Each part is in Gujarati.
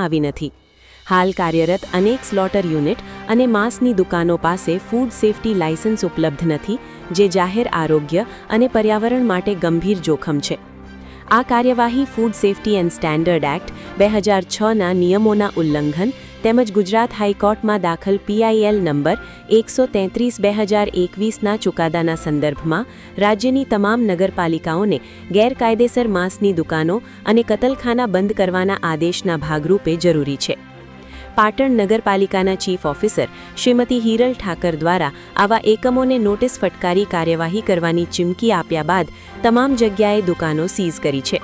આવી નથી. હાલ કાર્યરત અનેક સ્લોટર યુનિટ અને માંસની દુકાનો પાસે ફૂડ સેફ્ટી લાયસન્સ ઉપલબ્ધ નથી, જે જાહેર આરોગ્ય અને પર્યાવરણ માટે ગંભીર જોખમ છે. આ કાર્યવાહી food safety and standard act 2006ના નિયમોના ઉલ્લંઘન તેમજ ગુજરાત હાઈકોર્ટમાં દાખલ PIL નંબર 133/2021ના ચુકાદાના સંદર્ભમાં રાજ્યની તમામ નગરપાલિકાઓને ગેરકાયદેસર માંસની દુકાનો અને કતલખાના બંધ કરવાના આદેશના ભાગરૂપે જરૂરી છે. પાટણ નગરપાલિકાના ચીફ ઓફિસર શ્રીમતી હિરલ ઠાકર દ્વારા આવા એકમોને નોટિસ ફટકારી કાર્યવાહી કરવાની ચીમકી આપ્યા બાદ તમામ જગ્યાએ દુકાનો સીઝ કરી છે.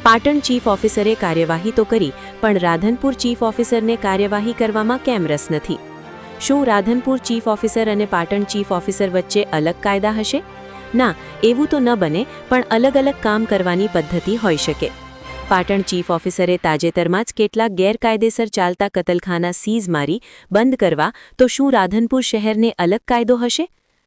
પાટણ ચીફ ઓફિસરે કાર્યવાહી તો કરી, પણ રાધનપુર ચીફ ઓફિસરને કાર્યવાહી કરવામાં કેમ રસ નથી? શું રાધનપુર ચીફ ઓફિસર અને પાટણ ચીફ ઓફિસર વચ્ચે અલગ કાયદા હશે? ના, એવું તો ન બને, પણ અલગ અલગ કામ કરવાની પદ્ધતિ હોઈ શકે. પાટણ ચીફ ઓફિસરે તાજેતરમાં જ કેટલાક ગેરકાયદેસર ચાલતા કતલખાના સીઝ મારી બંધ કરવા, તો શું રાધનપુર શહેરને અલગ કાયદો હશે?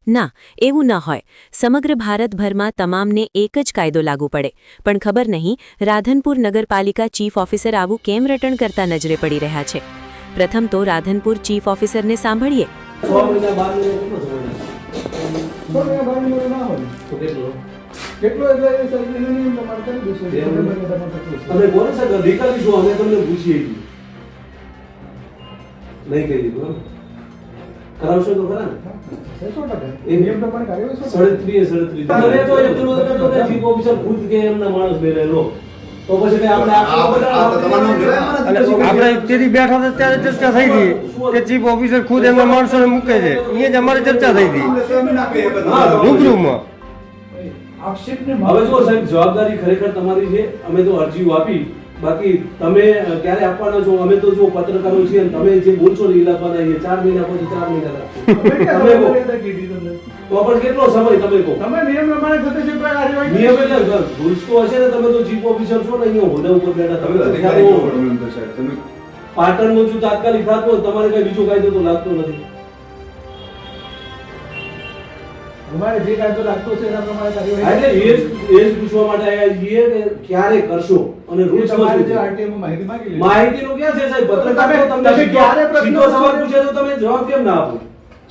ના, એવું ન હોય. સમગ્ર ભારતભરમાં તમામને એક જ કાયદો લાગુ પડે. પણ ખબર નહીં રાધનપુર નગરપાલિકા ચીફ ઓફિસર આવું કેમ રટણ કરતા નજરે પડી રહ્યા છે. પ્રથમ તો રાધનપુર ચીફ ઓફિસરને સાંભળીએ. કેટલો એટલે નિયમ તમારે કરી દેશો તમે બોલો સર અધિકારી છો, અમે તમને પૂછીએ છીએ નહીં કહી દીધું કરાવશો તો ખરા ને? 100% નિયમ પ્રમાણે કાર્યવાહી 37 તમે તો એટલું તો ચીફ ઓફિસર ખુદ કે એમના માણસ બેરે લો તો પછી કે આપણે આપણે તેથી બેઠા હતા ત્યારે ચર્ચા થઈ હતી કે ચીફ ઓફિસર ખુદ એમના માણસોને મૂકે છે. એ જ અમારી ચર્ચા થઈ હતી રૂબરૂમાં. હવે જો સાહેબ જવાબદારી ખરેખર તમારી છે. અમે તો અરજીઓ આપી, બાકી તમે ક્યારે આપવાના છો? અમે તો જો પત્રકારો છીએ અને તમે જે બોલશો ને એ લખવાના છે. 4 મહિના પછી 4 મહિના તમે કહો તો પણ કેટલો સમય તમે કહો? તમે નિયમ પ્રમાણે થતે છે કાર્યવાહી નિયમ એટલે રૂલ્સ તો હશે ને. તમે તો ચીફ ઓફિસર છો ને, અહીંયા હોદ્દા ઉપર બેઠા તમે અધિકારી છો. પાટણનું જો તાત્કાલિક થતું તમારે કઈ બીજો કાયદો તો લાગતો નથી. અમારે જે કાયદો લાગતો છે એના પ્રમાણે કાર્યવાહી એટલે એ જ પૂછવા માટે આવ્યા છીએ કે ક્યારે કરશો અને રૂલ્સ તમારે જે RTM માં માહિતી માંગી લે. માહિતીનું ક્યાં છે સાહેબ? પત્રકાર તો તમને ક્યારે પ્રશ્ન સીધો સવાલ પૂછે તો તમે જવાબ કેમ ના આપો?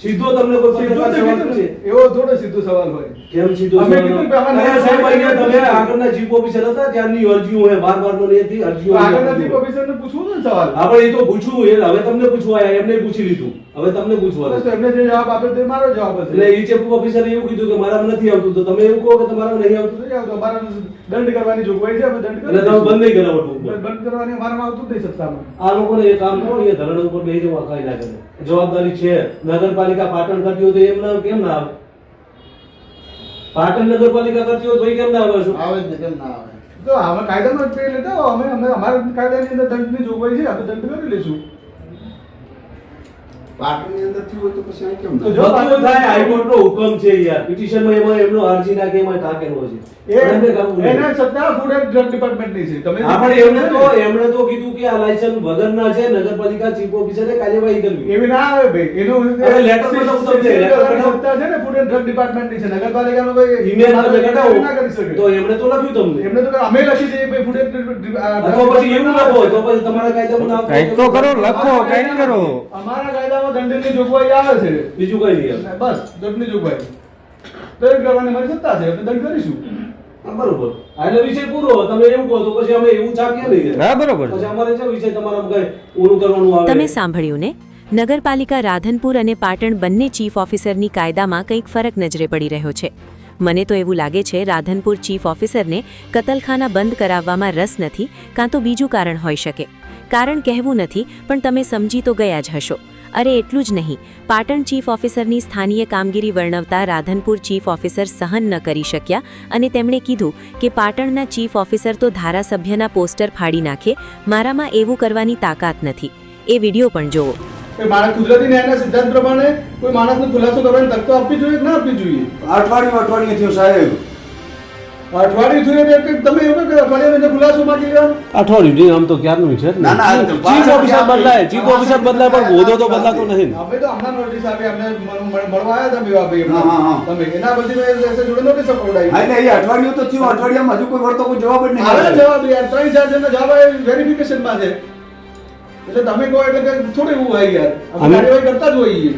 સીધો તમને કોઈ પત્રકાર સવાલ પૂછે એવો થોડો સીધો સવાલ હોય. કેમ સીધો અમે સવાલ? કીધું કે અમારે અરે સાહેબ અહીંયા તમે આગળના ચીફ ઓફિસર હતા ત્યાંની અરજીઓ હોય બાર નો હતી અરજીઓ આગળના ચીફ ઓફિસરને પૂછવું ને સવાલ. આપણે એ તો પૂછવું એ હવે તમને પૂછવા આયા, એમને પૂછી લીધું, હવે તમને પૂછવા બસ એમને જે જવાબ આપ્યો તે મારો જવાબ હશે. એટલે એ ચીફ ઓફિસરે એવું કીધું કે મારા નથી આવતું, તો તમે એવું કહો કે તમારા નહીં આવતું. નહીં આવતો. અમારે દંડ કરવાની જોગવાઈ છે. અમે દંડ એટલે તમે બંધ નહીં કરાવો ટૂંકમાં. બંધ કરવાની અમારામાં આવતું જ નહીં સત્તામાં. આ લોકોને એ કામ કરો, એ ધરણ ઉપર બેસી જવા કઈ ના કરે. જવાબદારી છે નગરપાલિકા પાટણ કરતી હોય તો એમને કેમ ના આવે? પાટણ નગરપાલિકા કરતી હોય તો એ કેમ ના આવે? શું આવે જ કેમ ના આવે? તો અમે કાયદામાં જ પેલી લેતા અમે અમારા કાયદાની અંદર દંડની જોગવાઈ છે. આપણે દંડ કરી લઈશું. પાટણની અંદર થયું હોય તો પછી અહીં કેમ તો ના? જો બધું થાય. હાઈકોર્ટનો હુકમ છે યાર. પિટિશનમાં એમાં એમનો અરજી નાખે એમાં ટાંકેલો છે. એના સત્તા ફૂડ એન્ડ ડ્રગ ડિપાર્ટમેન્ટની છે. તમે આપણે એમણે તો કીધું કે આ લાયસન્સ વગરના છે, નગરપાલિકા ચીફ ઓફિસરે કાર્યવાહી કરવી. એવી ના આવે ભાઈ. એનું અરે લેટર પર તો તમને સત્તા છે ને ફૂડ એન્ડ ડ્રગ ડિપાર્ટમેન્ટની છે. નગરપાલિકાનો કોઈ ઈમેલ તમે કઢાવો ના કરી શકે. તો એમણે તો લખ્યું તમને. એમને તો અમે લખી દઈએ ભાઈ ફૂડ એન્ડ તો પછી એવું લખો તો પછી તમારા કાયદામાં ના કંઈક તો કરો, લખો, કંઈક કરો. અમારા કાયદામાં દંડની જોગવાઈ આવે છે. બીજું કઈ નહીં આવે. બસ દંડની જોગવાઈ દંડ કરવાની મારી સત્તા છે. આપણે દંડ કરીશું. હા, બરોબર. એટલે વિષય પૂરો. તમે એવું કહો તો પછી અમે એવું ચાકીએ નહીં. હા, બરોબર. પછી અમારે છે વિષય તમારા કઈ ઓલું કરવાનું આવે. તમે સાંભળ્યું ને? નગરપાલિકા રાધનપુર અને પાટણ બંને ચીફ ઓફિસરની કાયદામાં કંઈક ફરક નજરે પડી રહ્યો છે. મને તો એવું લાગે છે રાધનપુર ચીફ ઓફિસરને કતલખાના બંધ કરાવવામાં રસ નથી, કાં તો બીજું કારણ હોઈ શકે. કારણ કહેવું નથી, પણ તમે સમજી તો ગયા જ હશો. અરે એટલું જ નહીં, પાટણ ચીફ ઓફિસરની સ્થાનીય કામગીરી વર્ણવતા રાધનપુર ચીફ ઓફિસર સહન ન કરી શક્યા અને તેમણે કીધું કે પાટણના ચીફ ઓફિસર તો ધારાસભ્યના પોસ્ટર ફાડી નાખે, મારામાં એવું કરવાની તાકાત નથી. એ વિડીયો પણ જોવો. મારા કુદરતી ન્યાયના સિદ્ધાંત પ્રમાણે કોઈ માણસને ખુલાસો કરવાની તક તો આપવી જોઈએ કે ના આપવી જોઈએ? અઠવાડિયું થયું સાહેબ. અઠવાડિયું થયું એટલે તમે એવું કે અઠવાડિયાનો ખુલાસો માંગી લેવાનો? અઠવાડિયું આમ તો ક્યારનું છે. ના, ના, ચીફ ઓફિસર બદલાય, ચીફ ઓફિસર બદલાય, પણ હોદ્દો તો બદલાતો નથી ને. અમે તો હમણાં નોટિસ આપી, અમને મળવા આવ્યા હતા મેવા ભાઈ. હા, હા. તમે એના પછી મેં જોડે નોટિસ અપાવડાવી. હા, એટલે એ અઠવાડિયું તો થયું. અઠવાડિયામાં હજુ કોઈ વળતો કોઈ જવાબ જ નહીં આવે જવાબ યાર. 3-4 જણનો જવાબ વેરિફિકેશનમાં છે. એટલે તમે કહો એટલે કે થોડું એવું હોય યાર અમે- અમે કાર્યવાહી કરતા જ હોઈએ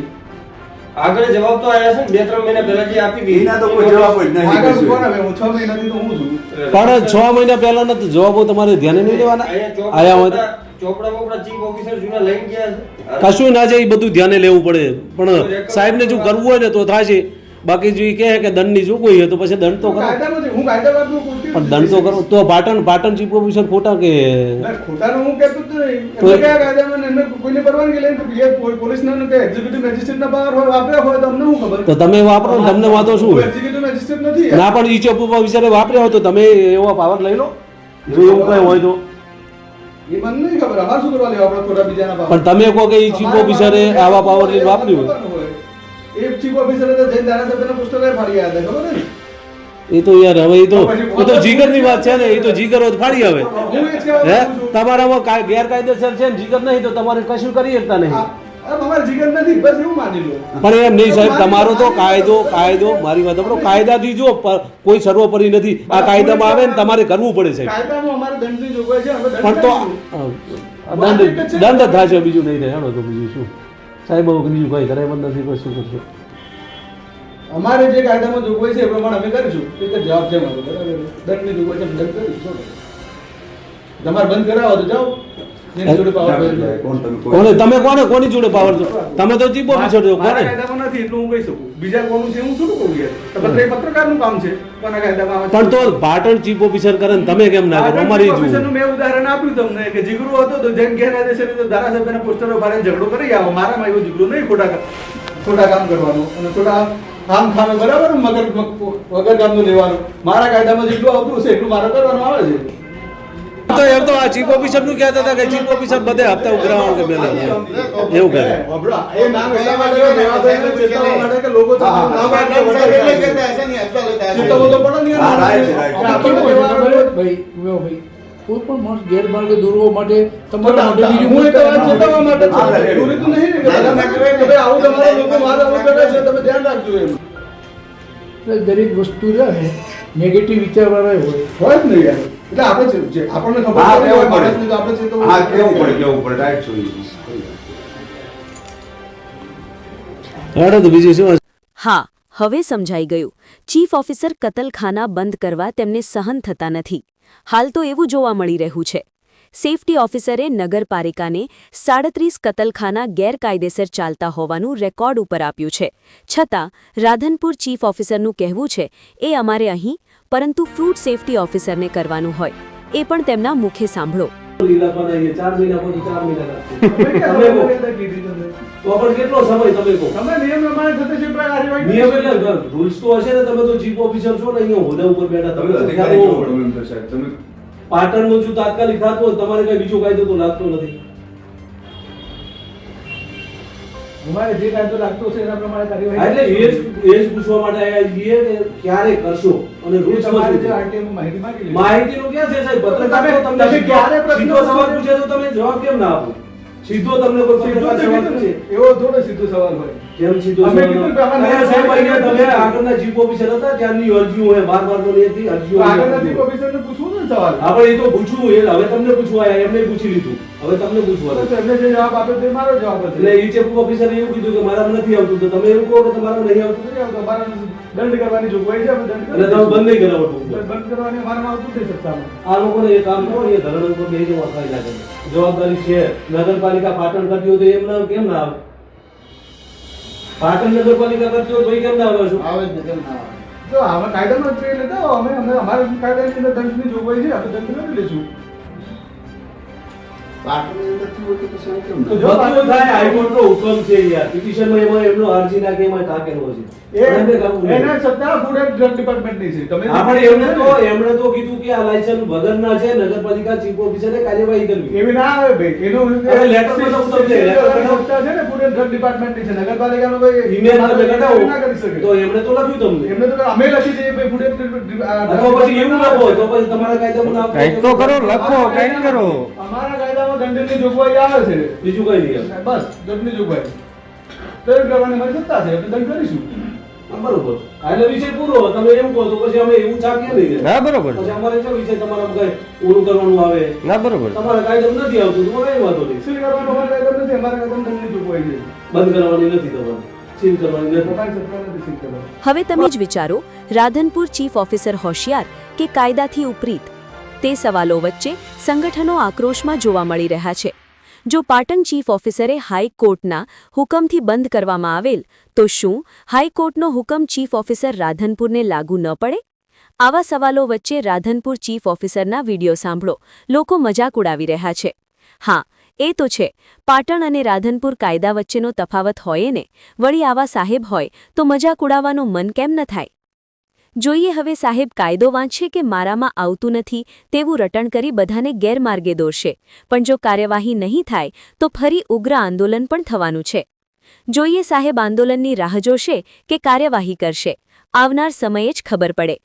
આગળ જવાબ તો આયા છે ને 2-3 મહિના પહેલા જે આપી દીધી એના તો કોઈ જવાબ જ નહીં આગળ કશું. કોણ હવે હું 6 મહિનાથી તો હું છું પણ 6 મહિના પહેલાના તો જવાબો તમારે ધ્યાને નહીં લેવાના આયા હોય તો ચોપડા બોપડા ચીફ ઓફિસર જૂના લઈને ગયા છે કશું ના જાય એ બધું ધ્યાને લેવું પડે પણ સાહેબને જો કરવું હોય ને તો થશે બાકી જો એ કહે કે દંડની જોગવાઈ હોય તો પછી દંડ તો હું કરો કાયદામાં છું, હું કાયદામાં પૂરતી પણ દંડ તો કરો તો પાટણ ચીફ ઓફિસર ખોટા કે ના, ખોટાનું હું કહેતો જ નહીં. તો- એમને કયા કાયદામાં ને એમને કોઈને પરવાનગી લઈને તો એ પોલીસના ને કે એક્ઝિક્યુટિવ મેજિસ્ટ્રેટના પાવર હોય વાપર્યા હોય તો અમને શું ખબર તો તમે વાપરો ને તમને વાંધો શું હોય? એક્ઝિક્યુટિવ મેજિસ્ટ્રેટ નથી ના પણ ઈ ચીફ ઓફિસરે વાપર્યા હોય તો તમે એવો પાવર લઈ લો જો એવું કઈ હોય તો એ મને નહીં ખબર અમારે શું કરવા લેવા આપણે ખોટા બીજાના પાવર પણ તમે કહો કે ઈ ચીફ ઓફિસરે આવા પાવર લઈને વાપર્યું હોય એ ચીફ ઓફિસરે તો જઈને ધારાસભ્યના પોસ્ટર ફાડી આવ્યા હતા ખબર ને એ તો યાર હવે એ તો જીગરની વાત છે ને એ તો જીગર હોય તો ફાડી આવે હું એ જ કહેવા હે માંગુ છું. તમારામાં ગેરકાયદેસર છે ને જીગર નહીં તો તમારે કશું કરી શકતા નહીં અમારે જીગર નથી બસ એવું માની લો પણ એમ નહીં સાહેબ તમારો તો કાયદો મારી વાત આપણો કાયદાથી જો કોઈ સર્વોપરી નથી આ કાયદામાં આવે ને તમારે કરવું પડે સાહેબ કાયદામાં અમારે દંડની જોગવાઈ છે અમે દંડ પણ તો કરીશું. દંડ જ થશે બીજું નહીં થાય હેડો તો બીજું શું સાહેબ હવે બીજું કઈ કરે એમ જ નથી પછી શું કરશું અમારે જે કાયદામાં જોગવાઈ છે એ પ્રમાણે અમે કરીશું એક જ જવાબ છે મારો બરાબર દંડની જોગવાઈ છે દંડ કરીશું તમારે બંધ કરાવો તો જાઓ જેની જોડે પાવર હોય એ. કોણ તમે તમે કોની જોડે પાવર છો તમે તો ચીફ ઓફિસર છો મારા કોને કાયદામાં નથી એટલું હું કહી શકું બીજા કોનું છે હું શું કહું યાર એ પત્રકારનું કામ છે કોના કાયદામાં આવે છે. પણ તો પાટણ ચીફ ઓફિસર કરે ને તમે કેમ ના કરો આગળ અમારી ચીફ જુઓ ઓફિસરનું મેં ઉદાહરણ આપ્યું તમને કે જીગરો હતો તો જેમ ગેરકાયદેસર રીતે ધારાસભ્યના પોસ્ટરો ફાડીને ઝઘડો કરી આવો મારામાં એવો જીગરો નહીં ખોટા કામ કરવાનું અને ખોટા કામ ખામે બરાબર વગર કામનું લેવાનું મારા કાયદામાં જેટલું આવતું હશે એટલું મારે કરવાનું આવે છે તો એમ તો આ ચીફ ઓફિસર નું કહેતા હતા કે ચીફ ઓફિસર બધે હપ્તા ઉઘરાવવાનું કે પેલા એવું કહે હબળા, એ નામ એટલા માટે લેવા દઈને ચેતવવા માટે કે લોકો તો નામ આપે વડે ચેતવવું તો પડે ને હા, right છે, યાર. right છે. આપણને કેવું હોય કહેવાનું ખબર છે? ભાઈ ભાઈ કોઈ પણ માણસ ગેરમાર્ગે દોરવા માટે તમારા માટે બીજું હું એ તો વાત કોઈ ચેતવવા માટે જ હા, છું. right. એવું તો નહીં ને કે તમે આવું તમારા લોકો મારા આવું કરે છે તમે ધ્યાન રાખજો એમ એટલે દરેક વસ્તુ છે ને નેગેટિવ વિચારવાળા હોય હોય જ નહીં યાર એટલે આપણે જે આપણને ખબર હા, પડે હોય કેવું પડે. માણસને તો આપણે ચેતવવું હા કેવું પડે રાઈટ છો હેડો તો બીજું શું હા હવે સમજાઈ ગયું ચીફ ઓફિસર કતલખાના બંધ કરવા તેમને સહન થતા નથી હાલ તો એવું જોવા મળી રહ્યું છે સેફટી ઓફિસરે નગરપાલિકાને 37 કતલખાના ગેરકાયદેસર ચાલતા હોવાનું રેકોર્ડ ઉપર આપ્યું છે છતાં રાધનપુર ચીફ ઓફિસરનું કહેવું છે એ અમારે અહીં પરંતુ ફ્રૂટ સેફટી ઓફિસરને કરવાનું હોય એ પણ તેમના મુખે સાંભળો લીલા બનાવીએ 4 મહિના પછી 4 મહિના લાગશે તમે ક્યાં તમે કહો. કીધી તમે? તો પણ કેટલો સમય તમે કહો તમે નિયમ પ્રમાણે થતે છે પણ કાર્યવાહી નિયમ એટલે રૂલ્સ તો હશે ને તમે તો ચીફ ઓફિસર છો ને અહીંયા હોદ્દા ઉપર બેઠા તમે તમે તો અધિકારી ખ્યાલ છો હોવો. મેમ્બર સાહેબ તમે પાટણનું જો તાત્કાલિક થતું હોય તમારે કઈ બીજો કાયદો તો લાગતો નથી અમારે જે કાયદો લાગતો છે એના પ્રમાણે એટલે કાર્યવાહી એ જ પૂછવા માટે આવ્યા છીએ કે ક્યારે કરશો અને રૂલ્સ તમારે જે RTI માં માહિતી માંગી લીધી. માહિતીનું ક્યાં છે સાહેબ પત્રકાર તો તમે તમને ક્યારે પ્રશ્ન સીધો સવાલ પૂછો? પૂછે તો તમે જવાબ કેમ ના આપો સીધો તમને કોઈ સીધો પત્રકાર જ સવાલ કીધું પૂછે ને. એવો થોડો સીધો સવાલ હોય કેમ સીધો અમે સવાલ? કીધું કે અમારે અરે સાહેબ અહીંયા તમે પૂછ્યું. આગળના ચીફ ઓફિસર હતા ત્યાંની અરજીઓ હોય બાર તો નહીં હતી અરજીઓ તો આગળના ચીફ ઓફિસરને પૂછવું ને સવાલ આપણે એ તો પૂછવું એ હવે તમને પૂછવા આવ્યા એમને પૂછી લીધું હવે તમને પૂછવા તો એમને જે જવાબ આપ્યો તે મારો જવાબ હતો એટલે એ ચીફ ઓફિસરે એવું કીધું કે મારામાં નથી આવતું તો તમે એવું કહો કે તમારામાં નહીં આવતું નથી આવતો. અમારે દંડ કરવાની જોગવાઈ છે અમે દંડ એટલે તમે બંધ નહીં કરાવો ટૂંકમાં. બંધ કરવાની અમારામાં આવતું જ નહીં સત્તામાં. આ લોકોને એ કામ કરો એ ધરણ ઉપર બેસી જવા થાય લાગે જવાબદારી છે નગરપાલિકા પાટણ કરતી હોય તો એમને કેમ ના આવે પાટણ નગરપાલિકા કરતી હોય તો એ કેમ ના આવે છો તો આમાં કાયદામાં જ છે એટલે તો અમે અમારા કાયદાની અંદર દંડની જોગવાઈ છે આપણે દંડ કરી લઈશું પાટણની અંદર થયું હોય તો પછી અહીં કેમ તો ના? જો બધું થાય હાઈકોર્ટનો હુકમ છે યાર પિટિશનમાં એમાં એમનો અરજી નાખે એમાં કાકેલો છે એમને કાબુ નહીં. એના સત્તા ફૂડ એન્ડ ડ્રગ ડિપાર્ટમેન્ટની છે તમે આપણે એમણે તો કીધું કે આ લાયસન્સ વગરના છે નગરપાલિકા ચીફ ઓફિસરે કાર્યવાહી કરવી એવી ના આવે ભાઈ એનો અરે લેટરમાં તો ઉતરશે. સત્તા છે ને ફૂડ એન્ડ ડ્રગ ડિપાર્ટમેન્ટની છે નગરપાલિકાનો કોઈ ઈમેલ તમે ના કઢાવો કરી શકે તો એમણે તો લખ્યું તમને એમને તો અમે લખી દઈએ ભાઈ ફૂડ એન્ડ તો પછી એવું લખો તો પછી તમારા કાયદામાં ના કંઈક તો કરો લખો કંઈક કરો અમારા કાયદામાં દંડની જોગવાઈ આવે છે બીજું કઈ નહીં આવે. બસ દંડની જોગવાઈ દંડ કરવાની મારી સત્તા છે એટલે દંડ કરીશું બરોબર એટલે વિષય પૂરો તમે એમ કહો તો પછી અમે એવું ચાકીએ નહીં ના બરોબર પછી અમારે શું વિષય તમારા કઈ ઓલું કરવાનું આવે ના બરોબર તમારા કાયદો નથી આવતું તમારે કઈ વાંધો નહીં સીલ કરવાનો અમારે કાયદો નથી, અમારે કાયદો નથી ચૂકવાય છે. બંધ કરવાની નથી તમારે સીલ કરવાની નથી તમારી સરકાર નથી સીલ કરવાની. હવે તમે જ વિચારો, રાધનપુર ચીફ ઓફિસર હોશિયાર કે કાયદાથી ઉપરીત? તે સવાલો વચ્ચે સંગઠનો આક્રોશમાં જોવા મળી રહ્યા છે. જો પાટણ ચીફ ઓફિસરે હાઈકોર્ટના હુકમથી બંધ કરવામાં આવેલ તો શું હાઈકોર્ટનો હુકમ ચીફ ઓફિસર રાધનપુરને લાગુ ન પડે? આવા સવાલો વચ્ચે રાધનપુર ચીફ ઓફિસરના વિડીયો સાંભળો. લોકો મજાક ઉડાવી રહ્યા છે. હા, એ તો છે, પાટણ અને રાધનપુર કાયદા વચ્ચેનો તફાવત હોય ને, વળી આવા સાહેબ હોય તો મજાક ઉડાવવાનું મન કેમ ન થાય? જોઈએ હવે સાહેબ કાયદો વાંચશે કે મારામાં આવતું નથી તેવું રટણ કરી બધાને ગેરમાર્ગે દોરશે, પણ જો કાર્યવાહી નહીં થાય તો ફરી ઉગ્ર આંદોલન પણ થવાનું છે. જોઈએ સાહેબ આંદોલનની રાહ જોશે કે કાર્યવાહી કરશે? આવનાર સમયે જ ખબર પડે.